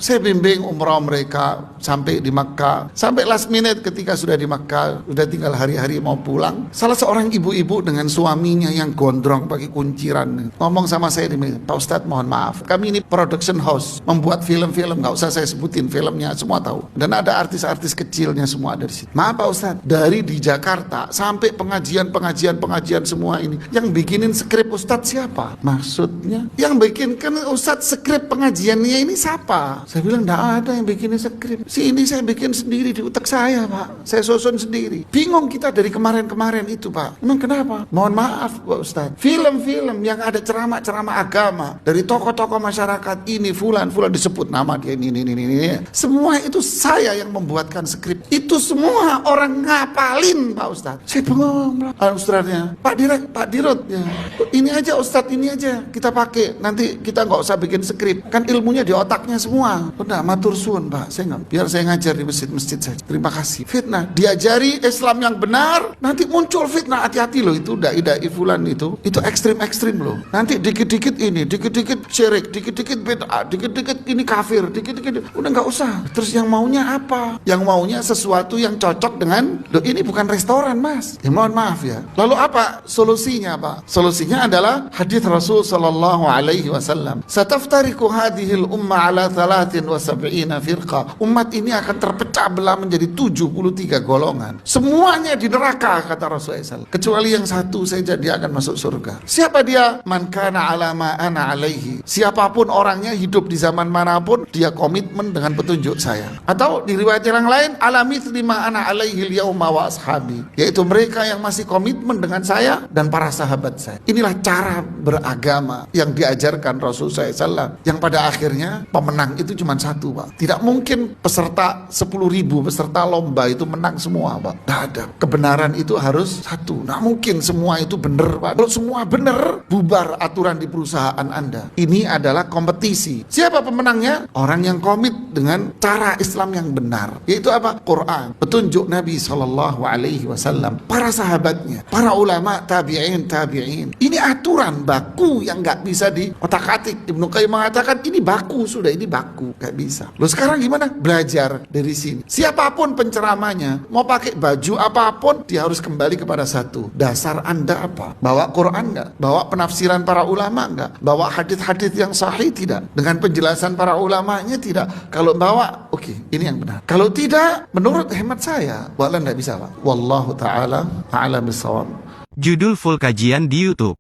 Saya bimbing umrah mereka sampai di Makkah. Sampai last minute ketika sudah di Makkah, sudah tinggal hari-hari mau pulang, salah seorang ibu-ibu dengan suaminya yang gondrong pakai kunciran ngomong sama saya, Pak Ustadz mohon maaf, kami ini production house, membuat film-film, nggak usah saya sebutin filmnya, semua tahu. Dan ada artis-artis kecilnya semua ada di situ. Maaf Pak Ustadz, dari di Jakarta sampai pengajian semua ini, yang bikinin skrip Ustadz siapa? Maksudnya yang bikinkan Ustadz skrip pengajiannya ini siapa? Saya bilang enggak ada yang bikinin skrip. Ini saya bikin sendiri di otak saya, Pak. Saya susun sendiri. Bingung kita dari kemarin-kemarin itu, Pak. Emang kenapa? Mohon maaf, Pak Ustadz. Film-film yang ada ceramah-ceramah agama dari tokoh-tokoh masyarakat ini, fulan disebut nama dia ini. Semua itu saya yang membuatkan skrip. Itu semua orang ngapalin, Pak Ustadz. Saya bengong, Ustadznya. Pak Dirut, ya. Ini aja Ustadz, ini aja kita pakai. Nanti kita nggak usah bikin skrip. Kan ilmunya di otaknya semua. Udah matur suwun Pak, biar saya ngajar di masjid-masjid saja. Terima kasih. Fitnah, diajari Islam yang benar, nanti muncul fitnah, hati-hati loh. Itu dai-dai fulan itu ekstrim loh. Nanti dikit-dikit ini, dikit-dikit syirik, dikit-dikit bid'ah, dikit-dikit ini kafir, dikit-dikit udah nggak usah. Terus yang maunya apa? Yang maunya sesuatu yang cocok dengan, loh ini bukan restoran Mas. Ya mohon maaf ya. Lalu apa solusinya Pak? Solusinya adalah hadis Rasul sallallahu alaihi wasallam. Sataftariku hadhil umma ala 73 firqah. Umat ini akan terpecah belah menjadi 73 golongan. Semuanya di neraka kata Rasulullah SAW. Kecuali yang satu saja dia akan masuk surga. Siapa dia? Man kana ala ma ana alaihi. Siapapun orangnya hidup di zaman manapun dia komitmen dengan petunjuk saya. Atau di riwayat yang lain ala mithli ma ana alaihi al-yauma wa ashabi. Yaitu mereka yang masih komitmen dengan saya dan para sahabat saya. Inilah cara beragama yang diajarkan Rasulullah SAW. Yang pada akhirnya pemenang itu cuma satu Pak. Tidak mungkin peserta 10.000 peserta lomba itu menang semua Pak. Tidak ada. Kebenaran itu harus satu. Nah mungkin semua itu benar Pak. Kalau semua benar, bubar aturan di perusahaan Anda. Ini adalah kompetisi. Siapa pemenangnya? Orang yang komit dengan cara Islam yang benar. Yaitu apa? Quran. Petunjuk Nabi SAW. Para sahabatnya. Para ulama tabi'in. Ini aturan baku yang nggak bisa diotak-atik. Ibnu Qayyim mengatakan ini baku sudah, ini baku, nggak bisa. Loh sekarang gimana? Belajar dari sini. Siapapun penceramanya, mau pakai baju apapun, dia harus kembali kepada satu. Dasar Anda apa? Bawa Quran nggak? Bawa penafsiran para ulama nggak? Bawa hadis-hadis yang sahih tidak? Dengan penjelasan para ulamanya tidak? Kalau bawa, oke, ini yang benar. Kalau tidak, menurut hemat saya, wallah nggak bisa Pak. Wallahu ta'ala a'lam bishawab. Judul full kajian di YouTube.